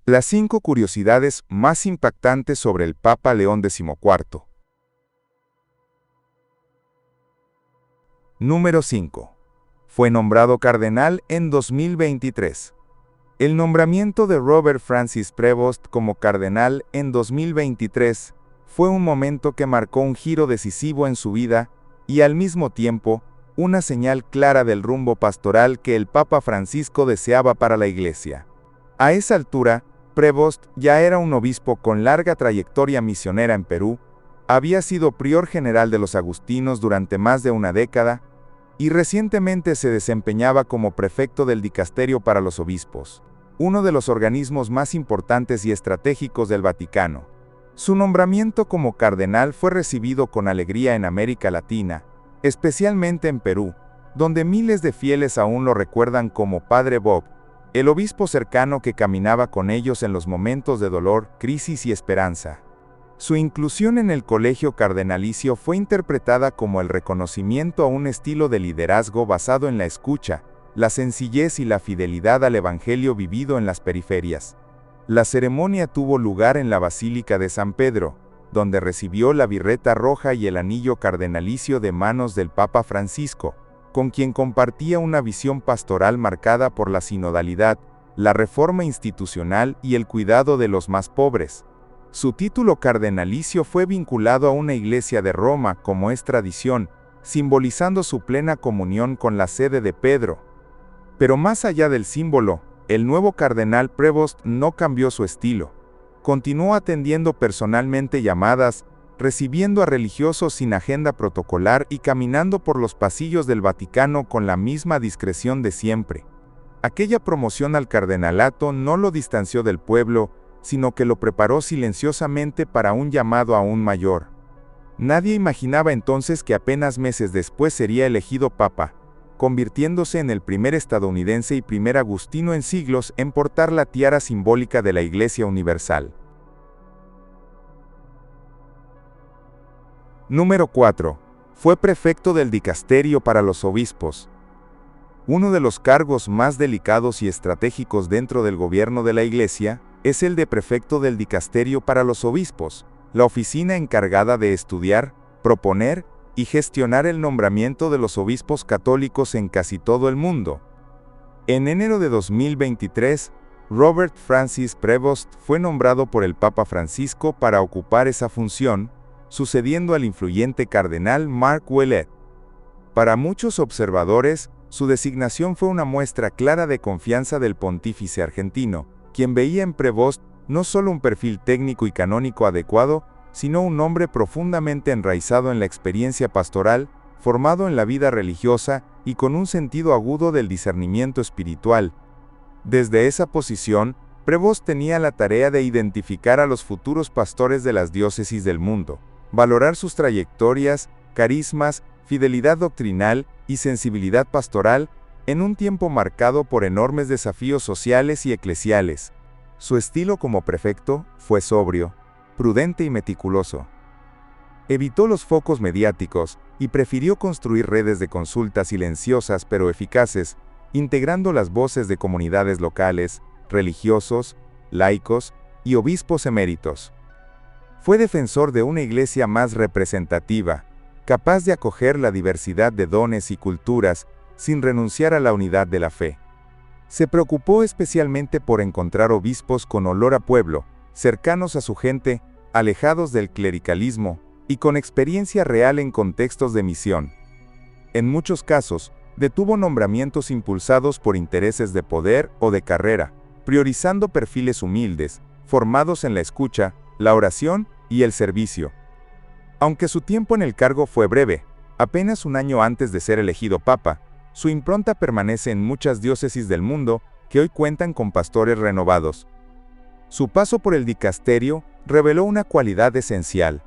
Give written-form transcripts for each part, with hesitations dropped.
Las 5 curiosidades más impactantes sobre el Papa León XIV. Número 5. Fue nombrado cardenal en 2023. El nombramiento de Robert Francis Prevost como cardenal en 2023 fue un momento que marcó un giro decisivo en su vida y al mismo tiempo una señal clara del rumbo pastoral que el Papa Francisco deseaba para la Iglesia. A esa altura, Prevost ya era un obispo con larga trayectoria misionera en Perú, había sido prior general de los agustinos durante más de una década y recientemente se desempeñaba como prefecto del Dicasterio para los Obispos, uno de los organismos más importantes y estratégicos del Vaticano. Su nombramiento como cardenal fue recibido con alegría en América Latina, especialmente en Perú, donde miles de fieles aún lo recuerdan como Padre Bob, el obispo cercano que caminaba con ellos en los momentos de dolor, crisis y esperanza. Su inclusión en el colegio cardenalicio fue interpretada como el reconocimiento a un estilo de liderazgo basado en la escucha, la sencillez y la fidelidad al Evangelio vivido en las periferias. La ceremonia tuvo lugar en la Basílica de San Pedro, donde recibió la birreta roja y el anillo cardenalicio de manos del Papa Francisco, con quien compartía una visión pastoral marcada por la sinodalidad, la reforma institucional y el cuidado de los más pobres. Su título cardenalicio fue vinculado a una iglesia de Roma, como es tradición, simbolizando su plena comunión con la sede de Pedro. Pero más allá del símbolo, el nuevo cardenal Prevost no cambió su estilo. Continuó atendiendo personalmente llamadas, recibiendo a religiosos sin agenda protocolar y caminando por los pasillos del Vaticano con la misma discreción de siempre. Aquella promoción al cardenalato no lo distanció del pueblo, sino que lo preparó silenciosamente para un llamado aún mayor. Nadie imaginaba entonces que apenas meses después sería elegido papa, convirtiéndose en el primer estadounidense y primer agustino en siglos en portar la tiara simbólica de la Iglesia Universal. Número 4. Fue prefecto del Dicasterio para los Obispos. Uno de los cargos más delicados y estratégicos dentro del gobierno de la Iglesia es el de prefecto del Dicasterio para los Obispos, la oficina encargada de estudiar, proponer y gestionar el nombramiento de los obispos católicos en casi todo el mundo. En enero de 2023, Robert Francis Prevost fue nombrado por el Papa Francisco para ocupar esa función, sucediendo al influyente cardenal Mark Ouellet. Para muchos observadores, su designación fue una muestra clara de confianza del pontífice argentino, quien veía en Prevost no solo un perfil técnico y canónico adecuado, sino un hombre profundamente enraizado en la experiencia pastoral, formado en la vida religiosa y con un sentido agudo del discernimiento espiritual. Desde esa posición, Prevost tenía la tarea de identificar a los futuros pastores de las diócesis del mundo, valorar sus trayectorias, carismas, fidelidad doctrinal y sensibilidad pastoral en un tiempo marcado por enormes desafíos sociales y eclesiales. Su estilo como prefecto fue sobrio, prudente y meticuloso. Evitó los focos mediáticos y prefirió construir redes de consulta silenciosas pero eficaces, integrando las voces de comunidades locales, religiosos, laicos y obispos eméritos. Fue defensor de una iglesia más representativa, capaz de acoger la diversidad de dones y culturas sin renunciar a la unidad de la fe. Se preocupó especialmente por encontrar obispos con olor a pueblo, cercanos a su gente, alejados del clericalismo y con experiencia real en contextos de misión. En muchos casos, detuvo nombramientos impulsados por intereses de poder o de carrera, priorizando perfiles humildes, formados en la escucha, la oración y el servicio. Aunque su tiempo en el cargo fue breve, apenas un año antes de ser elegido papa, su impronta permanece en muchas diócesis del mundo que hoy cuentan con pastores renovados. Su paso por el dicasterio reveló una cualidad esencial: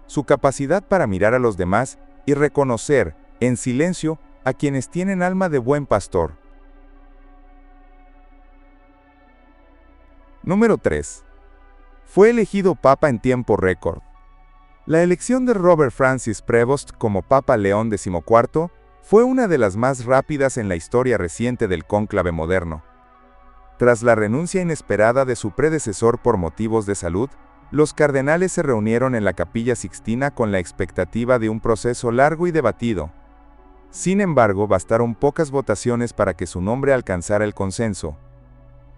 su capacidad para mirar a los demás y reconocer, en silencio, a quienes tienen alma de buen pastor. Número 3. Fue elegido papa en tiempo récord. La elección de Robert Francis Prevost como Papa León XIV fue una de las más rápidas en la historia reciente del cónclave moderno. Tras la renuncia inesperada de su predecesor por motivos de salud, los cardenales se reunieron en la Capilla Sixtina con la expectativa de un proceso largo y debatido. Sin embargo, bastaron pocas votaciones para que su nombre alcanzara el consenso.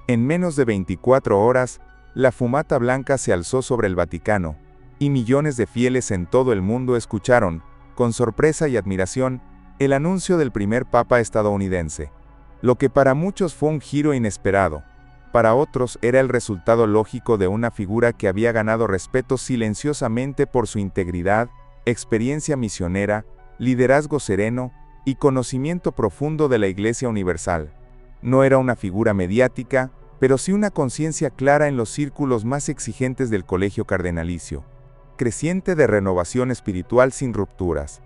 En menos de 24 horas, la fumata blanca se alzó sobre el Vaticano, y millones de fieles en todo el mundo escucharon, con sorpresa y admiración, el anuncio del primer papa estadounidense. Lo que para muchos fue un giro inesperado, para otros era el resultado lógico de una figura que había ganado respeto silenciosamente por su integridad, experiencia misionera, liderazgo sereno y conocimiento profundo de la Iglesia Universal. No era una figura mediática, pero sí una conciencia clara en los círculos más exigentes del colegio cardenalicio, creciente de renovación espiritual sin rupturas.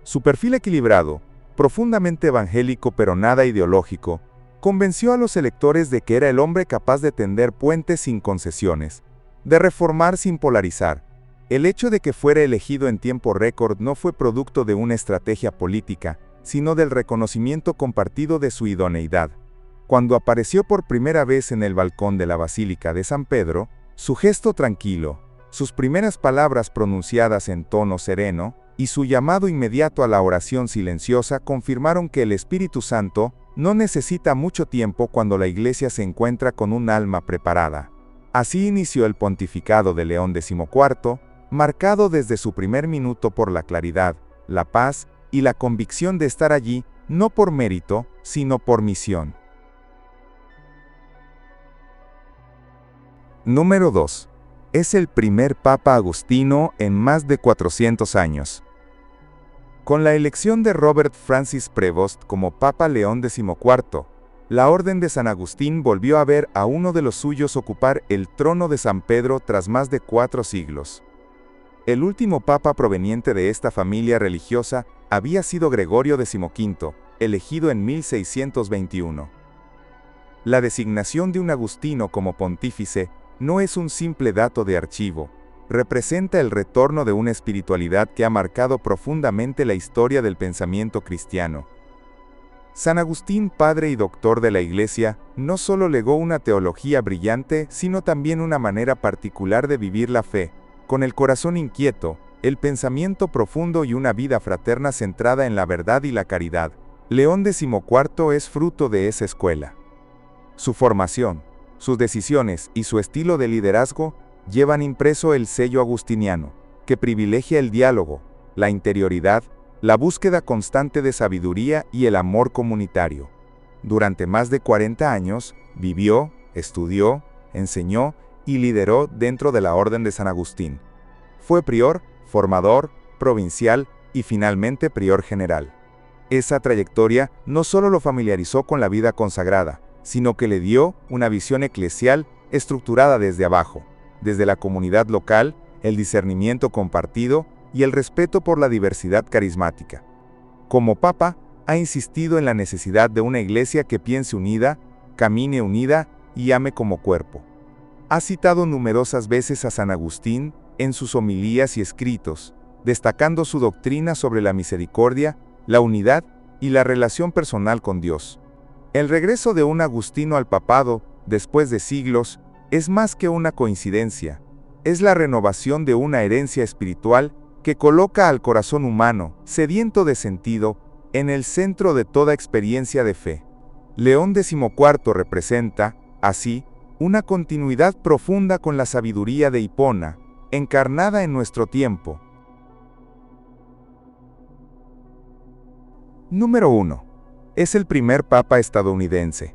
Su perfil equilibrado, profundamente evangélico pero nada ideológico, convenció a los electores de que era el hombre capaz de tender puentes sin concesiones, de reformar sin polarizar. El hecho de que fuera elegido en tiempo récord no fue producto de una estrategia política, sino del reconocimiento compartido de su idoneidad. Cuando apareció por primera vez en el balcón de la Basílica de San Pedro, su gesto tranquilo, sus primeras palabras pronunciadas en tono sereno, y su llamado inmediato a la oración silenciosa confirmaron que el Espíritu Santo no necesita mucho tiempo cuando la Iglesia se encuentra con un alma preparada. Así inició el pontificado de León XIV, marcado desde su primer minuto por la claridad, la paz y la convicción de estar allí, no por mérito, sino por misión. Número 2. Es el primer Papa agustino en más de 400 años. Con la elección de Robert Francis Prevost como Papa León XIV, la Orden de San Agustín volvió a ver a uno de los suyos ocupar el trono de San Pedro tras más de 4 siglos. El último papa proveniente de esta familia religiosa había sido Gregorio XV, elegido en 1621. La designación de un agustino como pontífice no es un simple dato de archivo, representa el retorno de una espiritualidad que ha marcado profundamente la historia del pensamiento cristiano. San Agustín, padre y doctor de la Iglesia, no solo legó una teología brillante, sino también una manera particular de vivir la fe, con el corazón inquieto, el pensamiento profundo y una vida fraterna centrada en la verdad y la caridad. León XIV es fruto de esa escuela. Su formación, sus decisiones y su estilo de liderazgo llevan impreso el sello agustiniano, que privilegia el diálogo, la interioridad, la búsqueda constante de sabiduría y el amor comunitario. Durante más de 40 años, vivió, estudió, enseñó y lideró dentro de la Orden de San Agustín. Fue prior, formador, provincial y finalmente prior general. Esa trayectoria no solo lo familiarizó con la vida consagrada, sino que le dio una visión eclesial estructurada desde abajo, desde la comunidad local, el discernimiento compartido y el respeto por la diversidad carismática. Como Papa, ha insistido en la necesidad de una Iglesia que piense unida, camine unida y ame como cuerpo. Ha citado numerosas veces a San Agustín en sus homilías y escritos, destacando su doctrina sobre la misericordia, la unidad y la relación personal con Dios. El regreso de un agustino al papado, después de siglos, es más que una coincidencia, es la renovación de una herencia espiritual que coloca al corazón humano, sediento de sentido, en el centro de toda experiencia de fe. León XIV representa, así, una continuidad profunda con la sabiduría de Hipona, encarnada en nuestro tiempo. Número 1. Es el primer Papa estadounidense.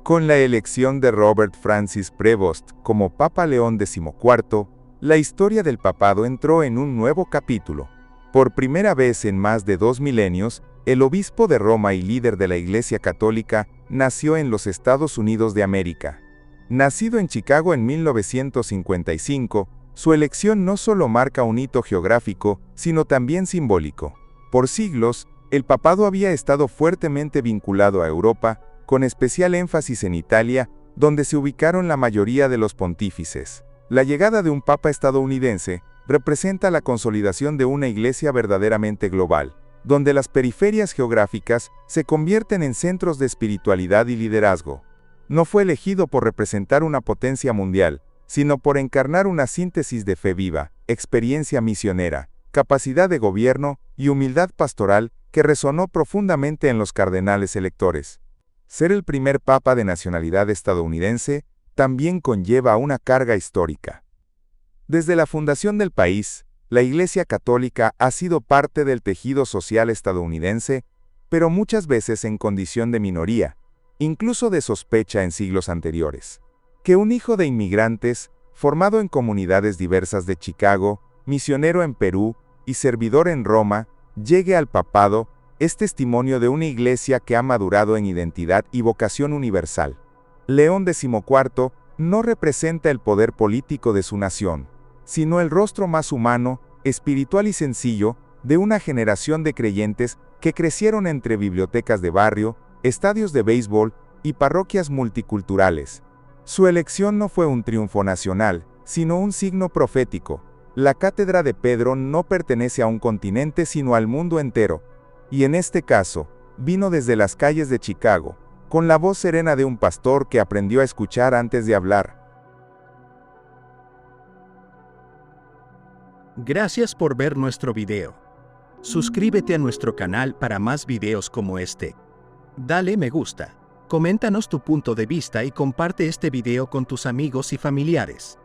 Con la elección de Robert Francis Prevost como Papa León XIV, la historia del papado entró en un nuevo capítulo. Por primera vez en más de 2 milenios, el obispo de Roma y líder de la Iglesia Católica nació en los Estados Unidos de América. Nacido en Chicago en 1955, su elección no solo marca un hito geográfico, sino también simbólico. Por siglos, el papado había estado fuertemente vinculado a Europa, con especial énfasis en Italia, donde se ubicaron la mayoría de los pontífices. La llegada de un papa estadounidense representa la consolidación de una iglesia verdaderamente global, donde las periferias geográficas se convierten en centros de espiritualidad y liderazgo. No fue elegido por representar una potencia mundial, sino por encarnar una síntesis de fe viva, experiencia misionera, capacidad de gobierno y humildad pastoral que resonó profundamente en los cardenales electores. Ser el primer papa de nacionalidad estadounidense también conlleva una carga histórica. Desde la fundación del país, la Iglesia Católica ha sido parte del tejido social estadounidense, pero muchas veces en condición de minoría, incluso de sospecha en siglos anteriores. Que un hijo de inmigrantes, formado en comunidades diversas de Chicago, misionero en Perú y servidor en Roma, llegue al papado, es testimonio de una iglesia que ha madurado en identidad y vocación universal. León XIV no representa el poder político de su nación, sino el rostro más humano, espiritual y sencillo de una generación de creyentes que crecieron entre bibliotecas de barrio, estadios de béisbol y parroquias multiculturales. Su elección no fue un triunfo nacional, sino un signo profético. La cátedra de Pedro no pertenece a un continente sino al mundo entero, y en este caso, vino desde las calles de Chicago, con la voz serena de un pastor que aprendió a escuchar antes de hablar. Gracias por ver nuestro video. Suscríbete a nuestro canal para más videos como este. Dale me gusta, coméntanos tu punto de vista y comparte este video con tus amigos y familiares.